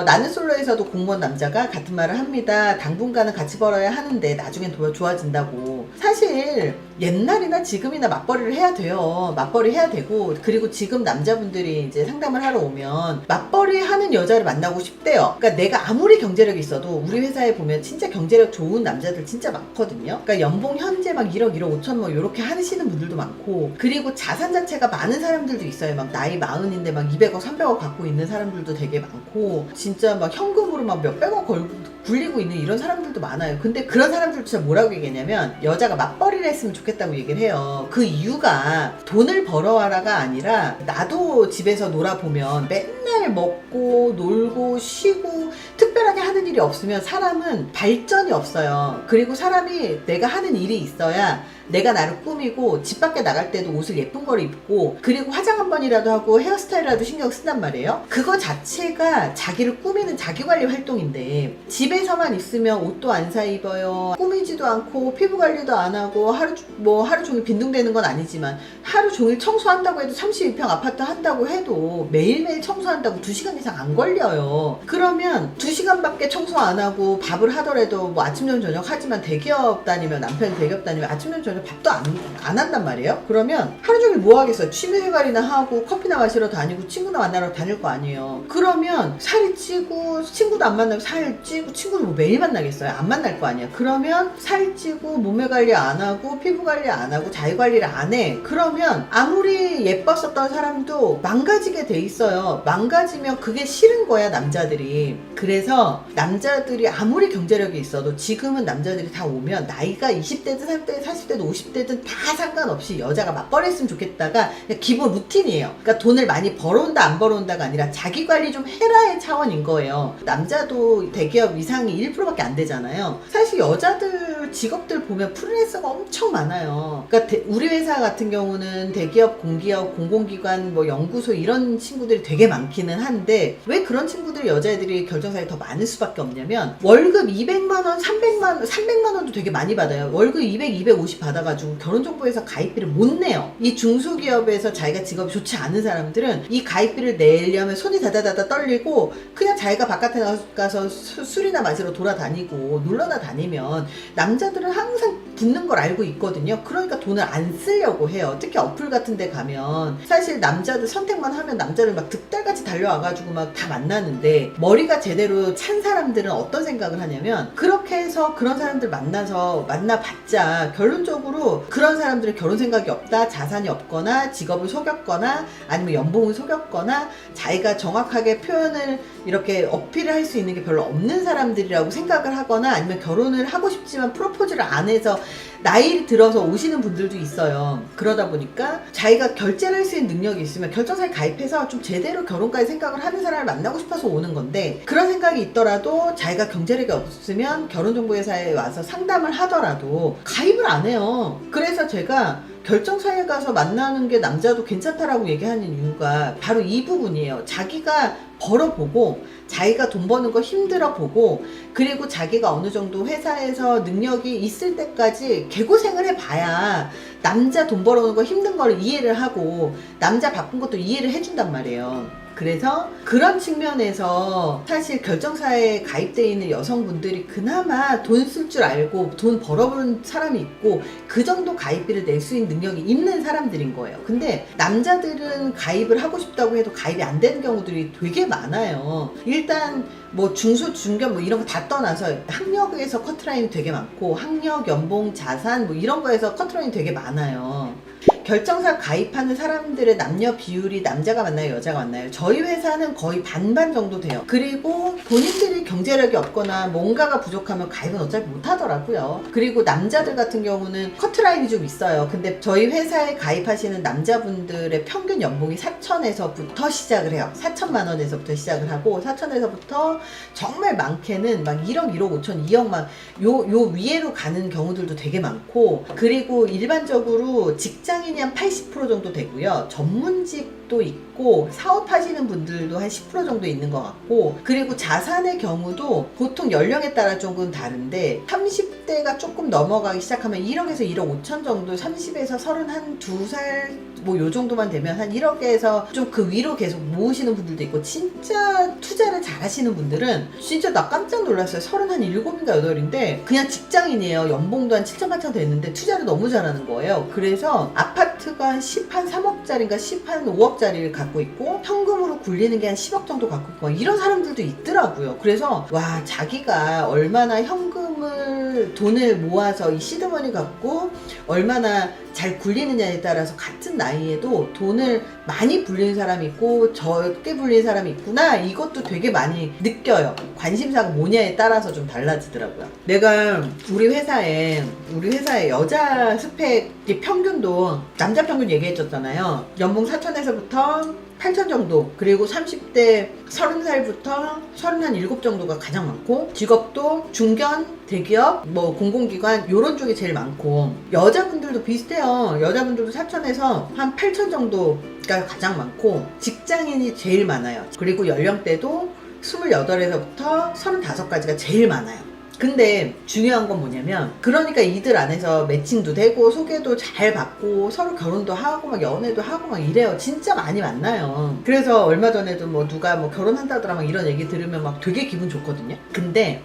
나는 솔로에서도 공무원 남자가 같은 말을 합니다. 당분간은 같이 벌어야 하는데 나중엔 더 좋아진다고. 사실 옛날이나 지금이나 맞벌이를 해야 돼요. 맞벌이 해야 되고, 그리고 지금 남자분들이 이제 상담을 하러 오면 맞벌이 하는 여자를 만나고 싶대요. 그러니까 내가 아무리 경제력이 있어도 우리 회사에 보면 진짜 경제력 좋은 남자들 진짜 많거든요. 그러니까 연봉 현재 막 1억 5천 뭐 이렇게 하시는 분들도 많고, 그리고 자산 자체가 많은 사람들도 있어요. 막 나이 40인데 막 200억 300억 갖고 있는 사람들도 되게 많고, 진짜 막 현금으로 막 몇백억 굴리고 있는 이런 사람들도 많아요. 근데 그런 사람들도 진짜 뭐라고 얘기하냐면, 여자가 맞벌이를 했으면 좋겠다고 얘기를 해요. 그 이유가 돈을 벌어와라가 아니라, 나도 집에서 놀아보면 맨날 먹고 놀고 쉬고 특별하게 하는 일이 없으면 사람은 발전이 없어요. 그리고 사람이 내가 하는 일이 있어야 내가 나를 꾸미고 집 밖에 나갈 때도 옷을 예쁜 걸 입고, 그리고 화장 한 번이라도 하고 헤어스타일이라도 신경 쓴단 말이에요. 그거 자체가 자기를 꾸미는 자기관리 활동인데, 집에서만 있으면 옷도 안 사 입어요. 꾸미지도 않고 피부 관리도 안 하고 하루 종일 빈둥대는 건 아니지만, 하루 종일 청소한다고 해도 32평 아파트 한다고 해도 매일매일 청소한다고 2시간 이상 안 걸려요. 그러면 2시간밖에 청소 안 하고 밥을 하더라도 뭐 아침 저녁 하지만, 대기업 다니면, 남편이 대기업 다니면 아침 저녁 밥도 안 한단 말이에요. 그러면 하루 종일 뭐 하겠어요? 취미생활이나 하고 커피나 마시러 다니고 친구나 만나러 다닐 거 아니에요. 그러면 살이 찌고, 친구도 안 만나고 살 찌고, 친구를 뭐 매일 만나겠어요? 안 만날 거 아니야. 그러면 살 찌고 몸매 관리 안 하고 피부 관리 안 하고 자기 관리를 안 해. 그러면 아무리 예뻤었던 사람도 망가지게 돼 있어요. 망가지면 그게 싫은 거야, 남자들이. 그래서 남자들이 아무리 경제력이 있어도, 지금은 남자들이 다 오면 나이가 20대든 30대든 40대든 50대든 다 상관없이 여자가 맞벌이 했으면 좋겠다가 그냥 기본 루틴이에요. 그러니까 돈을 많이 벌어온다 안 벌어온다가 아니라 자기 관리 좀 해라의 차원인 거예요. 남자도 대기업 이상이 1%밖에 안 되잖아요. 사실 여자들 직업들 보면 프리랜서가 엄청 많아요. 그러니까 우리 회사 같은 경우는 대기업, 공기업, 공공기관, 뭐 연구소 이런 친구들이 되게 많기는 한데, 왜 그런 친구들 여자애들이 결정사에 더 많을 수밖에 없냐면, 월급 200만 원, 300만 원도 되게 많이 받아요. 월급 200, 250 받아가지고 결혼정보회사 가입비를 못 내요. 이 중소기업에서 자기가 직업이 좋지 않은 사람들은 이 가입비를 내려면 손이 다다다다 떨리고, 그냥 자기가 바깥에 나가서 술이나 마시러 돌아다니고 놀러나 다니면 남자들은 항상 붙는 걸 알고 있거든요. 그러니까 돈을 안 쓰려고 해요. 특히 어플 같은 데 가면 사실 남자들 선택만 하면 남자를 막 득달같이 달려와가지고 막 다 만나는데, 머리가 제대로 찬 사람들은 어떤 생각을 하냐면, 그렇게 해서 그런 사람들 만나봤자 결론적으로 그런 사람들은 결혼 생각이 없다, 자산이 없거나 직업을 속였거나 아니면 연봉을 속였거나 자기가 정확하게 표현을 이렇게 어필을 할 수 있는 게 별로 없는 사람들이라고 생각을 하거나, 아니면 결혼을 하고 싶지만 프로포즈를 안 해서 나이 들어서 오시는 분들도 있어요. 그러다 보니까 자기가 결제를 할 수 있는 능력이 있으면 결정사에 가입해서 좀 제대로 결혼까지 생각을 하는 사람을 만나고 싶어서 오는 건데, 그런 생각이 있더라도 자기가 경제력이 없으면 결혼정보회사에 와서 상담을 하더라도 가입을 안 해요. 그래서 제가 결정사에 가서 만나는 게 남자도 괜찮다라고 얘기하는 이유가 바로 이 부분이에요. 자기가 벌어보고, 자기가 돈 버는 거 힘들어 보고, 그리고 자기가 어느 정도 회사에서 능력이 있을 때까지 개고생을 해봐야 남자 돈 벌어오는 거 힘든 걸 이해를 하고, 남자 바쁜 것도 이해를 해준단 말이에요. 그래서 그런 측면에서 사실 결정사에 가입되어 있는 여성분들이 그나마 돈 쓸 줄 알고 돈 벌어보는 사람이 있고, 그 정도 가입비를 낼 수 있는 능력이 있는 사람들인 거예요. 근데 남자들은 가입을 하고 싶다고 해도 가입이 안 되는 경우들이 되게 많아요. 일단 뭐 중소, 중견 뭐 이런 거 다 떠나서 학력에서 커트라인이 되게 많고, 학력, 연봉, 자산 뭐 이런 거에서 커트라인이 되게 많아요. 결정사 가입하는 사람들의 남녀 비율이 남자가 많나요, 여자가 많나요? 저희 회사는 거의 반반 정도 돼요. 그리고 본인들이 경제력이 없거나 뭔가가 부족하면 가입은 어차피 못 하더라고요. 그리고 남자들 같은 경우는 커트라인이 좀 있어요. 근데 저희 회사에 가입하시는 남자분들의 평균 연봉이 4천에서부터 시작을 해요. 4천만 원에서부터 시작을 하고, 4천에서부터 정말 많게는 막 1억, 1억 5천, 2억 막 요 위에로 가는 경우들도 되게 많고, 그리고 일반적으로 직장인이 한 80% 정도 되고요. 전문직도 있고 사업하시는 분들도 한 10% 정도 있는 것 같고, 그리고 자산의 경우도 보통 연령에 따라 조금 다른데 30대 30대가 조금 넘어가기 시작하면 1억에서 1억 5천 정도, 30에서 32살 뭐 요 정도만 되면 한 1억에서 좀 그 위로 계속 모으시는 분들도 있고, 진짜 투자를 잘 하시는 분들은 진짜 나 깜짝 놀랐어요. 37인가 8인데 그냥 직장인이에요. 연봉도 한 7천 8천 됐는데 투자를 너무 잘하는 거예요. 그래서 아파트가 한 3억짜리인가 5억짜리를 갖고 있고 현금으로 굴리는 게 한 10억 정도 갖고 있고 이런 사람들도 있더라고요. 그래서 와, 자기가 얼마나 돈을 모아서 이 시드머니 갖고 얼마나 잘 굴리느냐에 따라서 같은 나이에도 돈을 많이 불리는 사람이 있고 적게 불리는 사람이 있구나, 이것도 되게 많이 느껴요. 관심사가 뭐냐에 따라서 좀 달라지더라고요. 내가 우리 회사에 여자 스펙 평균도, 남자 평균 얘기해줬잖아요. 연봉 4천에서부터 8천 정도, 그리고 30대 30살부터 37 정도가 가장 많고, 직업도 중견, 대기업, 뭐 공공기관 요런 쪽이 제일 많고, 여자분들도 비슷해요. 여자분들도 4천에서 한 8천 정도가 가장 많고, 직장인이 제일 많아요. 그리고 연령대도 28에서부터 35까지가 제일 많아요. 근데 중요한 건 뭐냐면, 그러니까 이들 안에서 매칭도 되고 소개도 잘 받고 서로 결혼도 하고 막 연애도 하고 막 이래요. 진짜 많이 만나요. 그래서 얼마 전에도 뭐 누가 뭐 결혼한다더라 막 이런 얘기 들으면 막 되게 기분 좋거든요. 근데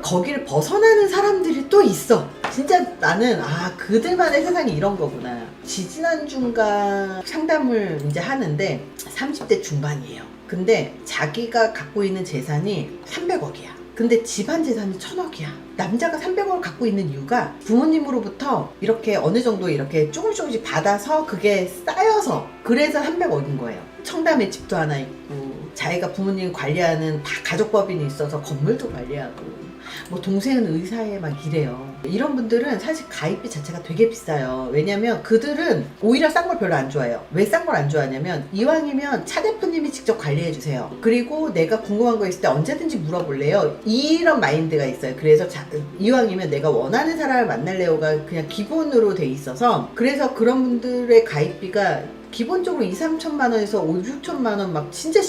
거기를 벗어나는 사람들이 또 있어. 진짜 나는 그들만의 세상이 이런 거구나. 지지난주인가 상담을 이제 하는데 30대 중반이에요. 근데 자기가 갖고 있는 재산이 300억이야. 근데 집안 재산이 1000억이야. 남자가 300억을 갖고 있는 이유가 부모님으로부터 이렇게 어느 정도 이렇게 조금씩 받아서 그게 쌓여서, 그래서 300억인 거예요. 청담에 집도 하나 있고, 자기가 부모님 관리하는 다 가족법인이 있어서 건물도 관리하고, 뭐 동생은 의사에 막 이래요. 이런 분들은 사실 가입비 자체가 되게 비싸요. 왜냐면 그들은 오히려 싼 걸 별로 안 좋아해요. 왜 싼 걸 안 좋아하냐면, 이왕이면 차 대표님이 직접 관리해 주세요. 그리고 내가 궁금한 거 있을 때 언제든지 물어볼래요. 이런 마인드가 있어요. 그래서 이왕이면 내가 원하는 사람을 만날래요가 그냥 기본으로 돼 있어서, 그래서 그런 분들의 가입비가 기본적으로 2-3천만 원에서 5-6천만 원, 막 진짜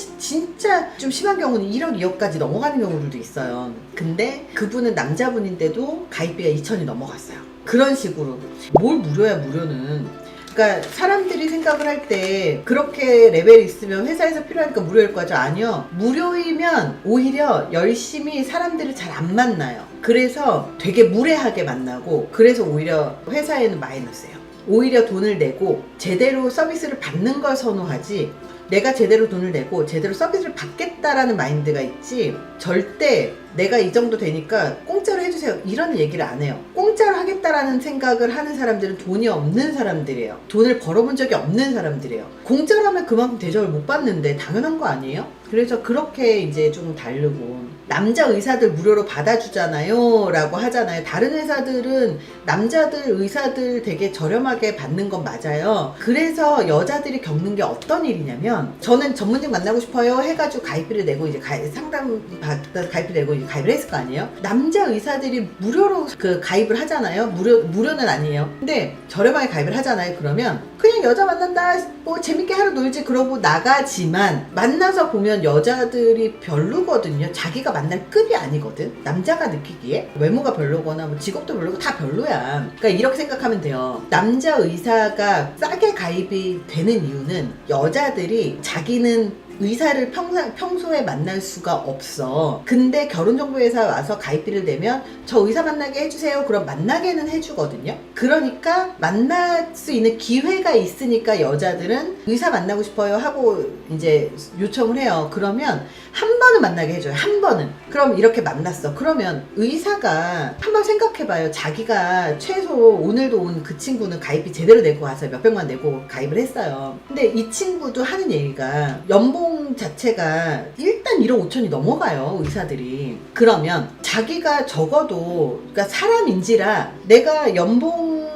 좀 심한 경우는 1억 2억까지 넘어가는 경우들도 있어요. 근데 그분은 남자분인데도 가입비가 2천이 넘어갔어요. 그런 식으로. 뭘 무료야, 무료는. 그러니까 사람들이 생각을 할 때 그렇게 레벨이 있으면 회사에서 필요하니까 무료일 거죠? 아니요. 무료이면 오히려 열심히 사람들을 잘 안 만나요. 그래서 되게 무례하게 만나고, 그래서 오히려 회사에는 마이너스예요. 오히려 돈을 내고 제대로 서비스를 받는 걸 선호하지, 내가 제대로 돈을 내고 제대로 서비스를 받겠다라는 마인드가 있지, 절대 내가 이 정도 되니까 공짜로 해주세요 이런 얘기를 안 해요. 공짜로 하겠다라는 생각을 하는 사람들은 돈이 없는 사람들이에요. 돈을 벌어본 적이 없는 사람들이에요. 공짜로 하면 그만큼 대접을 못 받는데 당연한 거 아니에요? 그래서 그렇게 이제 좀 다르고, 남자 의사들 무료로 받아주잖아요 라고 하잖아요. 다른 회사들은 남자들 의사들 되게 저렴하게 받는 건 맞아요. 그래서 여자들이 겪는 게 어떤 일이냐면, 저는 전문직 만나고 싶어요 해가지고 가입비를 내고 이제 상담 받다 가입비 내고 이제 가입을 했을 거 아니에요. 남자 의사들이 무료로 그 가입을 하잖아요. 무료는 아니에요. 근데 저렴하게 가입을 하잖아요. 그러면 그냥 여자 만난다, 뭐 재밌게 하루 놀지 그러고 나가지만, 만나서 보면 여자들이 별로거든요. 자기가 만날 급이 아니거든. 남자가 느끼기에 외모가 별로거나 뭐 직업도 별로고 다 별로야. 그러니까 이렇게 생각하면 돼요. 남자 의사가 싸게 가입이 되는 이유는, 여자들이 자기는 의사를 평소에 만날 수가 없어. 근데 결혼정보회사 와서 가입비를 내면 저 의사 만나게 해주세요. 그럼 만나게는 해주거든요. 그러니까 만날 수 있는 기회가 있으니까 여자들은 의사 만나고 싶어요 하고 이제 요청을 해요. 그러면 한 번은 만나게 해줘요. 한 번은. 그럼 이렇게 만났어. 그러면 의사가 한번 생각해봐요. 자기가 최소 오늘도 온 그 친구는 가입비 제대로 내고 와서 몇백만 내고 가입을 했어요. 근데 이 친구도 하는 얘기가, 연봉 자체가 일단 1억 5천이 넘어가요, 의사들이. 그러면 자기가 적어도, 그러니까 사람인지라 내가 연봉이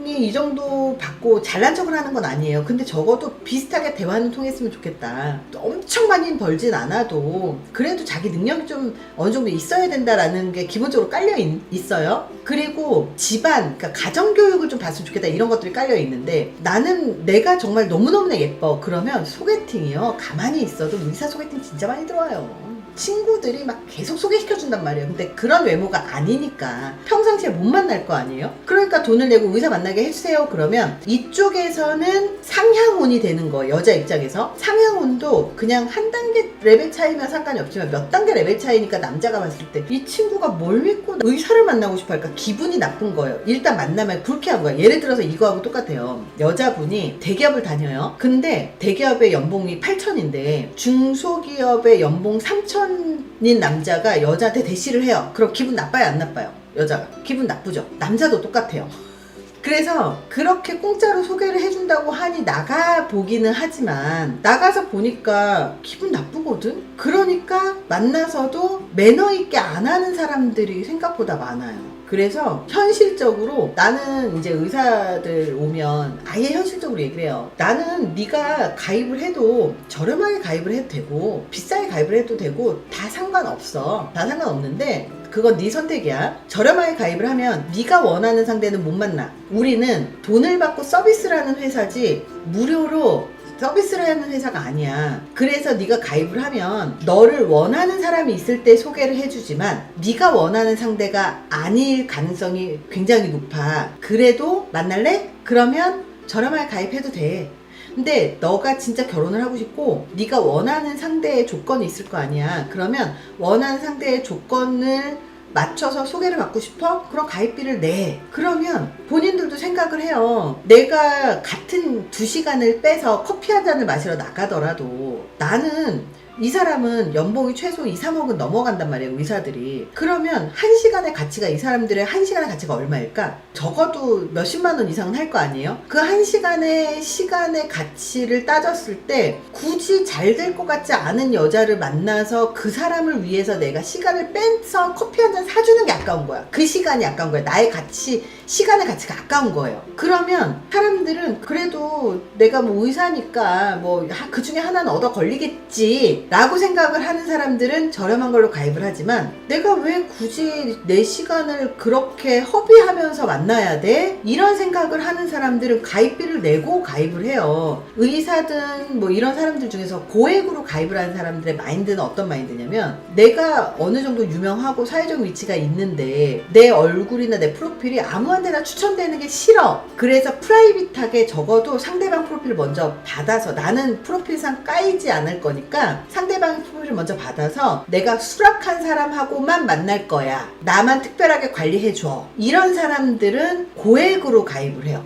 이 정도 받고 잘난 척을 하는 건 아니에요. 근데 적어도 비슷하게 대화는 통했으면 좋겠다. 엄청 많이 벌진 않아도 그래도 자기 능력이 좀 어느 정도 있어야 된다라는 게 기본적으로 깔려 있어요. 그리고 집안, 그러니까 가정교육을 좀 받으면 좋겠다 이런 것들이 깔려 있는데, 나는 내가 정말 너무너무나 예뻐 그러면 소개팅이요, 가만히 있어도 의사 소개팅 진짜 많이 들어와요. 친구들이 막 계속 소개시켜준단 말이에요. 근데 그런 외모가 아니니까 평상시에 못 만날 거 아니에요? 그러니까 돈을 내고 의사 만나게 해주세요. 그러면 이쪽에서는 상향운이 되는 거예요. 여자 입장에서. 상향운도 그냥 한 단계 레벨 차이면 상관이 없지만 몇 단계 레벨 차이니까 남자가 봤을 때 이 친구가 뭘 믿고 의사를 만나고 싶어 할까? 기분이 나쁜 거예요. 일단 만나면 불쾌한 거예요. 예를 들어서 이거하고 똑같아요. 여자분이 대기업을 다녀요. 근데 대기업의 연봉이 8천인데 중소기업의 연봉 3천인 남자가 여자한테 대시를 해요. 그럼 기분 나빠요, 안 나빠요? 여자가 기분 나쁘죠. 남자도 똑같아요. 그래서 그렇게 공짜로 소개를 해준다고 하니 나가보기는 하지만 나가서 보니까 기분 나쁘거든? 그러니까 만나서도 매너 있게 안 하는 사람들이 생각보다 많아요. 그래서 현실적으로 나는 이제 의사들 오면 아예 현실적으로 얘기를 해요. 나는 네가 가입을 해도 저렴하게 가입을 해도 되고 비싸게 가입을 해도 되고 다 상관없어. 다 상관없는데 그건 네 선택이야. 저렴하게 가입을 하면 네가 원하는 상대는 못 만나. 우리는 돈을 받고 서비스를 하는 회사지 무료로 서비스를 하는 회사가 아니야. 그래서 네가 가입을 하면 너를 원하는 사람이 있을 때 소개를 해주지만 네가 원하는 상대가 아닐 가능성이 굉장히 높아. 그래도 만날래? 그러면 저렴하게 가입해도 돼. 근데 너가 진짜 결혼을 하고 싶고 네가 원하는 상대의 조건이 있을 거 아니야. 그러면 원하는 상대의 조건을 맞춰서 소개를 받고 싶어? 그럼 가입비를 내. 그러면 본인들도 생각을 해요. 내가 같은 2시간을 빼서 커피 한 잔을 마시러 나가더라도 나는 이 사람은 연봉이 최소 2, 3억은 넘어간단 말이에요, 의사들이. 그러면 1시간의 가치가 이 사람들의 1시간의 가치가 얼마일까? 적어도 몇십만 원 이상은 할 거 아니에요? 그 1시간의 시간의 가치를 따졌을 때 굳이 잘 될 것 같지 않은 여자를 만나서 그 사람을 위해서 내가 시간을 빼서 커피 한 잔 사주는 게 아까운 거야. 그 시간이 아까운 거야. 나의 가치, 시간의 가치가 아까운 거예요. 그러면 사람들은 그래도 내가 뭐 의사니까 뭐 그 중에 하나는 얻어 걸리겠지 라고 생각을 하는 사람들은 저렴한 걸로 가입을 하지만 내가 왜 굳이 내 시간을 그렇게 허비하면서 만나야 돼? 이런 생각을 하는 사람들은 가입비를 내고 가입을 해요. 의사든 뭐 이런 사람들 중에서 고액으로 가입을 하는 사람들의 마인드는 어떤 마인드냐면 내가 어느 정도 유명하고 사회적 위치가 있는데 내 얼굴이나 내 프로필이 아무한테나 추천되는 게 싫어. 그래서 프라이빗하게 적어도 상대방 프로필을 먼저 받아서 나는 프로필상 까이지 않을 거니까 상대방의 프로필을 먼저 받아서 내가 수락한 사람하고만 만날 거야. 나만 특별하게 관리해줘. 이런 사람들은 고액으로 가입을 해요.